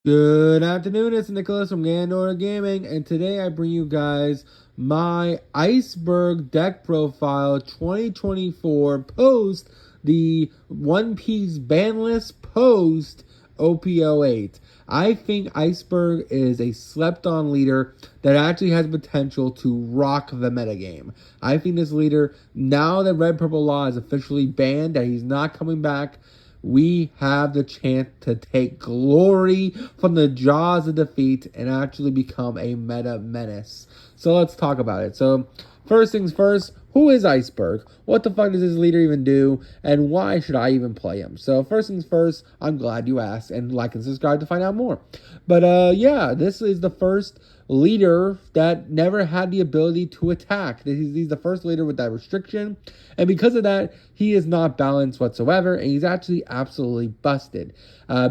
Good afternoon, it's Nicholas from Gandor Gaming, and today I bring you guys my Iceberg deck profile 2024 post the One Piece ban list post OP08. I think Iceberg is a slept-on leader that actually has potential to rock the metagame. I think this leader, now that Red Purple Law is officially banned, that he's not coming back, we have the chance to take glory from the jaws of defeat and actually become a meta menace. So let's talk about it. So first things first, who is Iceberg? What the fuck does this leader even do? And why should I even play him? So first things first, I'm glad you asked, and like and subscribe to find out more. But yeah, this is the first leader that never had the ability to attack. He's the first leader with that restriction, and because of that, he is not balanced whatsoever, and he's actually absolutely busted.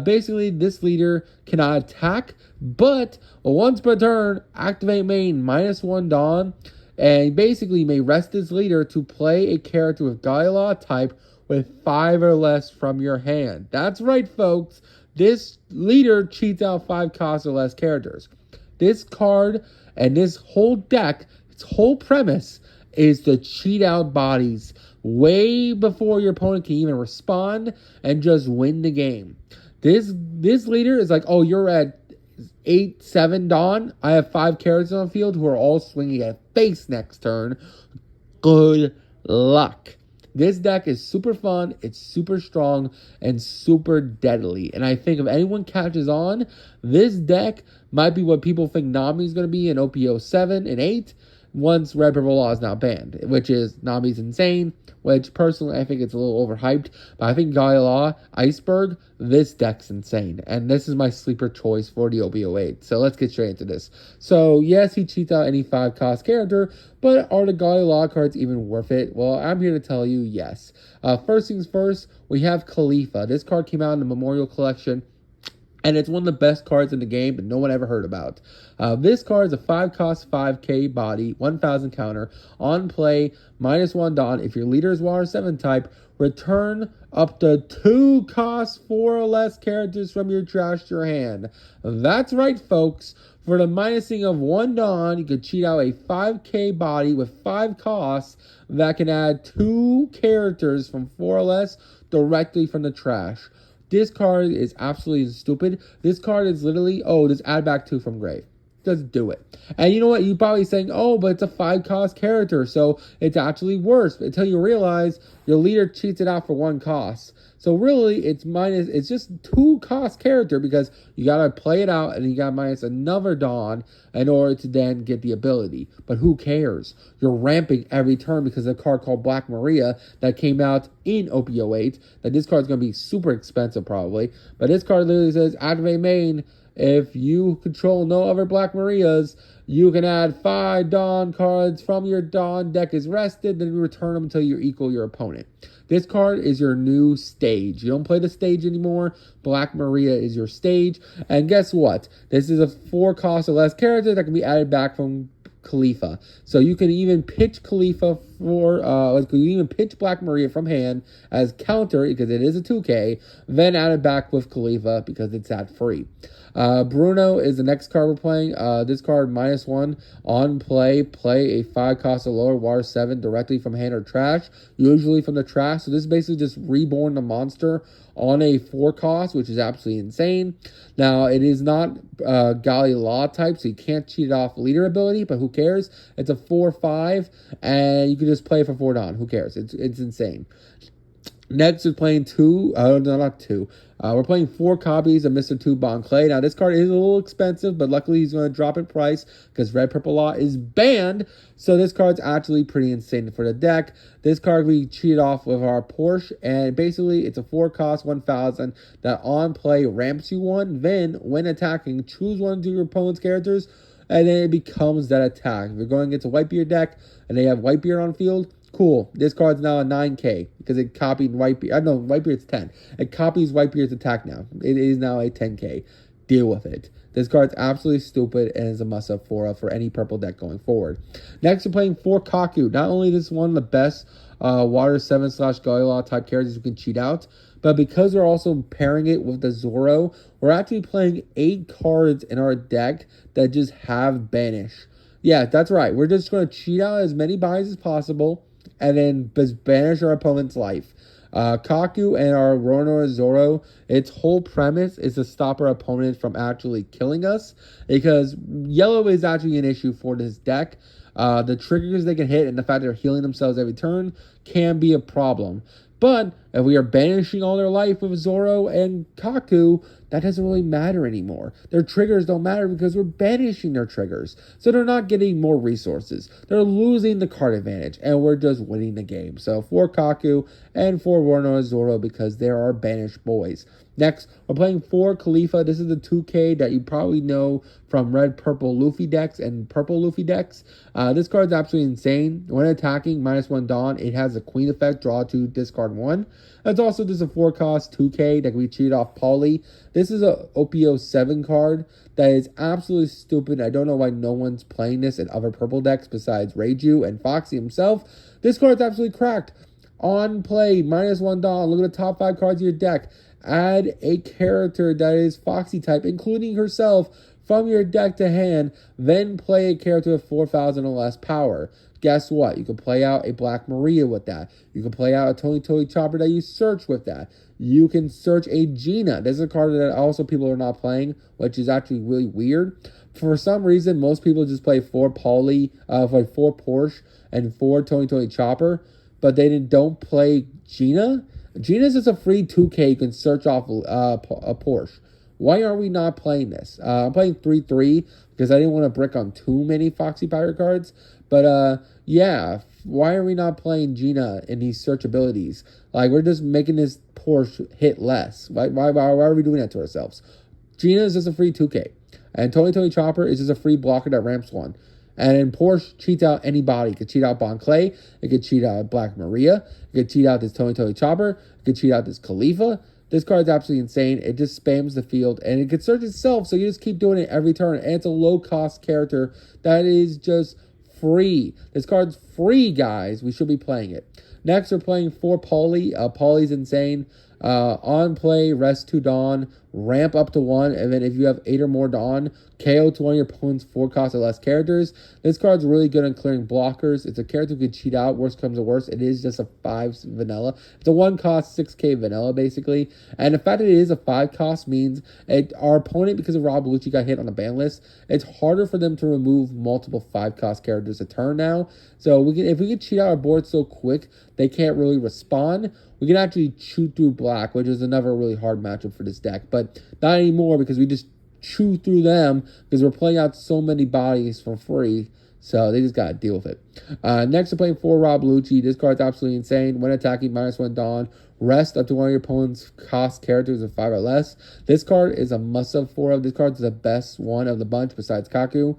Basically, this leader cannot attack, but once per turn, activate main -1 Dawn, and basically may rest his leader to play a character with Gaia type with 5 or less from your hand. That's right, folks. This leader cheats out 5 cost or less characters. This card and this whole deck, its whole premise is to cheat out bodies way before your opponent can even respond and just win the game. This leader is like, oh, you're at 8-7 Dawn. I have 5 characters on the field who are all swinging at face next turn. Good luck. This deck is super fun, it's super strong, and super deadly. And I think if anyone catches on, this deck might be what people think Nami is going to be in OP07 and 8 once Red Purple Law is now banned, which is Nami's insane, which personally I think it's a little overhyped. But I think Gaia Law, Iceberg, this deck's insane. And this is my sleeper choice for the OP08. So let's get straight into this. So yes, he cheats out any 5 cost character, but are the Gaia Law cards even worth it? Well, I'm here to tell you yes. First things first, we have Khalifa. This card came out in the Memorial Collection, and it's one of the best cards in the game that no one ever heard about. This card is a 5 cost 5k body, 1000 counter. On play, -1 Dawn. If your leader is Water 7 type, return up to 2 cost 4 or less characters from your trash to your hand. That's right, folks. For the minusing of 1 Dawn, you could cheat out a 5k body with 5 costs that can add 2 characters from 4 or less directly from the trash. This card is absolutely stupid. This card is literally, oh, just add back 2 from grave. Just do it. And you know what? You're probably saying, oh, but it's a 5 cost character, so it's actually worse. Until you realize your leader cheats it out for 1 cost. So really, it's just 2 cost character because you gotta play it out and you gotta minus another Dawn in order to then get the ability. But who cares? You're ramping every turn because of a card called Black Maria that came out in OP08. That this card's gonna be super expensive probably. But this card literally says activate main. If you control no other Black Marias, you can add 5 Dawn cards from your Dawn deck is rested, then return them until you equal your opponent. This card is your new stage. You don't play the stage anymore. Black Maria is your stage. And guess what? This is a 4 cost or less character that can be added back from Khalifa. So you can even pitch Khalifa for, you can even pitch Black Maria from hand as counter because it is a 2K, then add it back with Khalifa because it's at free. Bruno is the next card we're playing. This card -1 on play a 5 cost or lower Water 7 directly from hand or trash, usually from the trash. So this is basically just reborn the monster on a 4 cost, which is absolutely insane. Now it is not Gaia Law type, so you can't cheat it off leader ability, but who cares? It's a 4/5, and you can just play for 4 Dawn. Who cares? It's insane. Next, we're playing we're playing 4 copies of Mr. 2 Bon Clay. Now, this card is a little expensive, but luckily he's going to drop in price because Red Purple Law is banned. So this card's actually pretty insane for the deck. This card we cheated off with our Porsche, and basically it's a 4 cost 1000 that on play ramps you 1. Then, when attacking, choose one of your opponent's characters, and then it becomes that attack. If you're going against a Whitebeard deck and they have Whitebeard on field, cool. This card's now a 9k because it copied Whitebeard. I know Whitebeard's 10. It copies Whitebeard's attack now. It is now a 10k. deal with it. This card's absolutely stupid and is a must-have for any purple deck going forward. Next, we're playing 4 Kaku. Not only is this one of the best Water 7/Galila type characters you can cheat out, but because we're also pairing it with the Zoro, we're actually playing 8 cards in our deck that just have Banish. Yeah, that's right. We're just going to cheat out as many buys as possible and then just banish our opponent's life. Kaku and our Roronoa Zoro, its whole premise is to stop our opponent from actually killing us, because yellow is actually an issue for this deck. The triggers they can hit and the fact they're healing themselves every turn can be a problem. But if we are banishing all their life with Zoro and Kaku, that doesn't really matter anymore. Their triggers don't matter because we're banishing their triggers. So they're not getting more resources. They're losing the card advantage, and we're just winning the game. So 4 Kaku and 4 Roronoa Zoro because they're our banished boys. Next, we're playing 4 Khalifa. This is the 2K that you probably know from red, purple Luffy decks and purple Luffy decks. This card's absolutely insane. When attacking, -1 Dawn, it has a queen effect, draw 2, discard 1. It's also just a 4-cost 2K that can be cheated off Poly. This is a OP07 card that is absolutely stupid. I don't know why no one's playing this in other purple decks besides Reiju and Foxy himself. This card's absolutely cracked. On play, -1 Dawn, look at the top 5 cards of your deck. Add a character that is Foxy type, including herself, from your deck to hand, then play a character with 4,000 or less power. Guess what? You can play out a Black Maria with that. You can play out a Tony Chopper that you search with that. You can search a Gina. This is a card that also people are not playing, which is actually really weird. For some reason, most people just play 4 Poly, 4 Porsche, and 4 Tony Chopper, but they don't play Gina. Gina's just a free 2K. You can search off a Porsche. Why are we not playing this? I'm playing 3-3 because I didn't want to brick on too many Foxy Pirate cards. But yeah, why are we not playing Gina in these search abilities? Like, we're just making this Porsche hit less. Why are we doing that to ourselves? Gina is just a free 2K. And Tony Chopper is just a free blocker that ramps 1. And then Porsche cheats out anybody. It could cheat out Bon Clay. It could cheat out Black Maria. It could cheat out this Tony Chopper. It could cheat out this Khalifa. This card's absolutely insane. It just spams the field, and it can search itself, so you just keep doing it every turn. And it's a low-cost character that is just free. This card's free, guys. We should be playing it. Next, we're playing 4 Poly. Poly's insane. On play, rest 2 Dawn, ramp up to 1, and then if you have 8 or more Dawn, KO to one of your opponent's 4 cost or less characters. This card's really good on clearing blockers. It's a character who can cheat out. Worst comes to worst, it is just a 5 vanilla. It's a 1 cost 6K vanilla, basically. And the fact that it is a 5 cost means our opponent, because of Rob Lucci got hit on the ban list, it's harder for them to remove multiple 5 cost characters a turn now. So if we can cheat out our board so quick, they can't really respond. We can actually chew through black, which is another really hard matchup for this deck. But not anymore, because we just chew through them because we're playing out so many bodies for free. So they just got to deal with it. Next, we're playing 4 Rob Lucci. This card's absolutely insane. When attacking, -1 Dawn. Rest up to one of your opponent's cost characters of 5 or less. This card is a must-have for. This card's the best one of the bunch besides Kaku.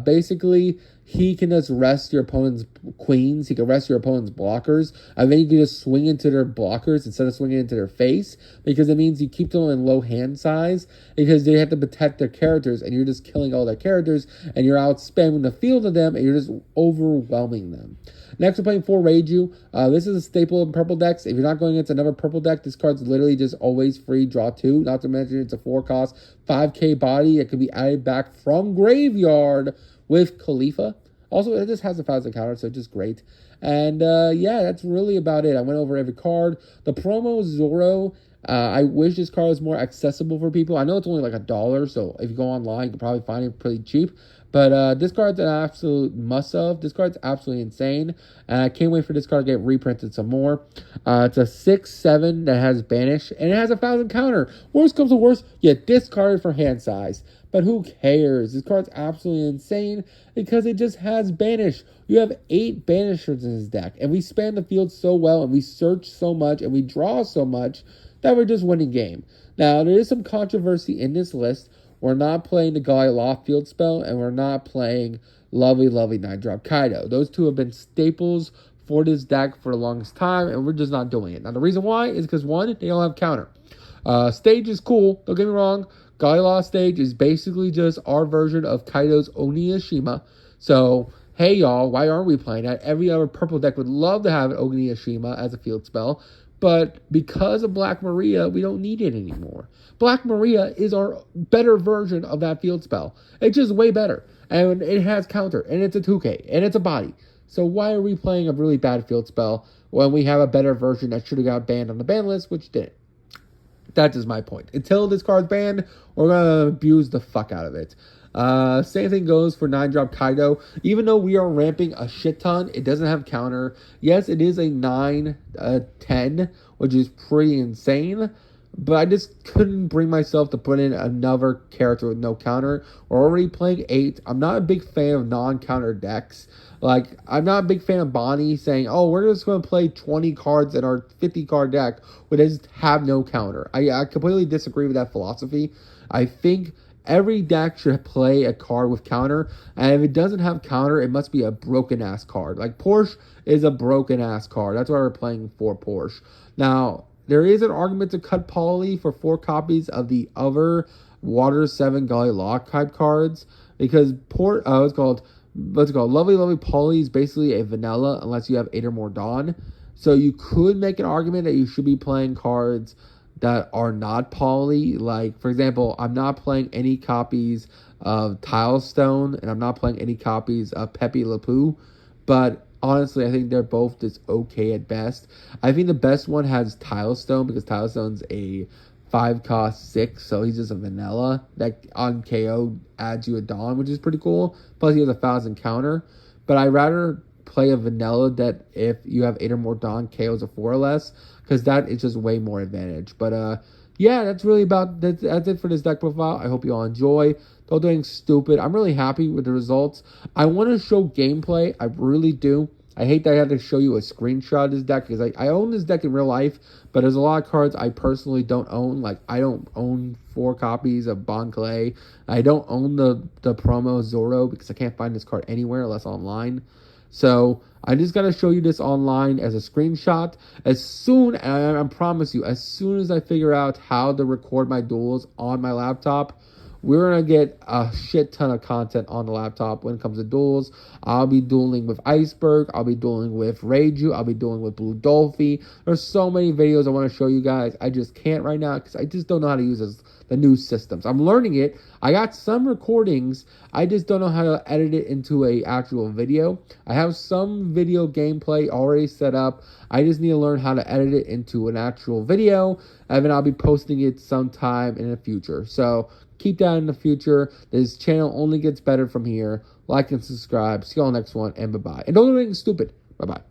Basically, he can just rest your opponent's queens. He can rest your opponent's blockers. And then you can just swing into their blockers instead of swinging into their face, because it means you keep them in low hand size because they have to protect their characters, and you're just killing all their characters, and you're out spamming the field of them, and you're just overwhelming them. Next, we're playing 4 Reiju. This is a staple in purple decks. If you're not going against another purple deck, this card's literally just always free, draw 2. Not to mention it's a 4 cost 5K body. It can be added back from graveyard with Khalifa. Also, it just has a 1,000 counter, so just great. And yeah, that's really about it. I went over every card. The promo Zoro, I wish this card was more accessible for people. I know it's only like $1, so if you go online, you can probably find it pretty cheap. But this card's an absolute must-have. This card's absolutely insane. And I can't wait for this card to get reprinted some more. It's a 6/7 that has Banish, and it has a 1,000 counter. Worst comes to worst, you discard it for hand size. But who cares? This card's absolutely insane because it just has Banish. You have 8 Banishers in this deck, and we span the field so well, and we search so much, and we draw so much that we're just winning game. Now, there is some controversy in this list. We're not playing the Galila field spell, and we're not playing Lovely 9-drop Kaido. Those two have been staples for this deck for the longest time, and we're just not doing it. Now, the reason why is because, 1, they don't have counter. Stage is cool, don't get me wrong. Skylaw stage is basically just our version of Kaido's Oniyashima. So, hey y'all, why aren't we playing that? Every other purple deck would love to have an Oniyashima as a field spell, but because of Black Maria, we don't need it anymore. Black Maria is our better version of that field spell. It's just way better. And it has counter, and it's a 2K, and it's a body. So why are we playing a really bad field spell when we have a better version that should have got banned on the ban list, which didn't? That is my point. Until this card's banned, we're going to abuse the fuck out of it. Same thing goes for 9-drop Kaido. Even though we are ramping a shit ton, it doesn't have counter. Yes, it is a 9-10, which is pretty insane. But I just couldn't bring myself to put in another character with no counter. We're already playing 8. I'm not a big fan of non-counter decks. Like, I'm not a big fan of Bonnie saying, oh, we're just going to play 20 cards in our 50-card deck, but they just have no counter. I completely disagree with that philosophy. I think every deck should play a card with counter, and if it doesn't have counter, it must be a broken-ass card. Like, Porsche is a broken-ass card. That's why we're playing for Porsche. Now, there is an argument to cut Polly for 4 copies of the other Water 7 Gully Lock type cards, because Lovely Lovely Polly is basically a vanilla unless you have 8 or more Dawn. So you could make an argument that you should be playing cards that are not Polly. Like, for example, I'm not playing any copies of Tilestone, and I'm not playing any copies of Pepe Le Pew. But honestly, I think they're both just okay at best. I think the best one has Tilestone, because Tilestone's a 5-cost 6, so he's just a vanilla that on KO adds you a Dawn, which is pretty cool. Plus he has a 1,000 counter. But I'd rather play a vanilla that if you have 8 or more Dawn, KOs a 4 or less, because that is just way more advantage. But yeah, that's it for this deck profile. I hope you all enjoy. Don't do anything stupid. I'm really happy with the results. I want to show gameplay. I really do. I hate that I had to show you a screenshot of this deck, because I own this deck in real life, but there's a lot of cards I personally don't own. Like, I don't own 4 copies of Bon Clay. I don't own the promo Zoro, because I can't find this card anywhere unless online. So I just got to show you this online as a screenshot. And I promise you, as soon as I figure out how to record my duels on my laptop, we're going to get a shit ton of content on the laptop when it comes to duels. I'll be dueling with Iceberg. I'll be dueling with Reiju. I'll be dueling with Blue Dolphy. There's so many videos I want to show you guys. I just can't right now because I just don't know how to use the new systems. I'm learning it. I got some recordings. I just don't know how to edit it into a actual video. I have some video gameplay already set up. I just need to learn how to edit it into an actual video, and then I'll be posting it sometime in the future. So keep that in the future. This channel only gets better from here. Like and subscribe. See you all next one, and bye-bye. And don't do anything stupid. Bye-bye.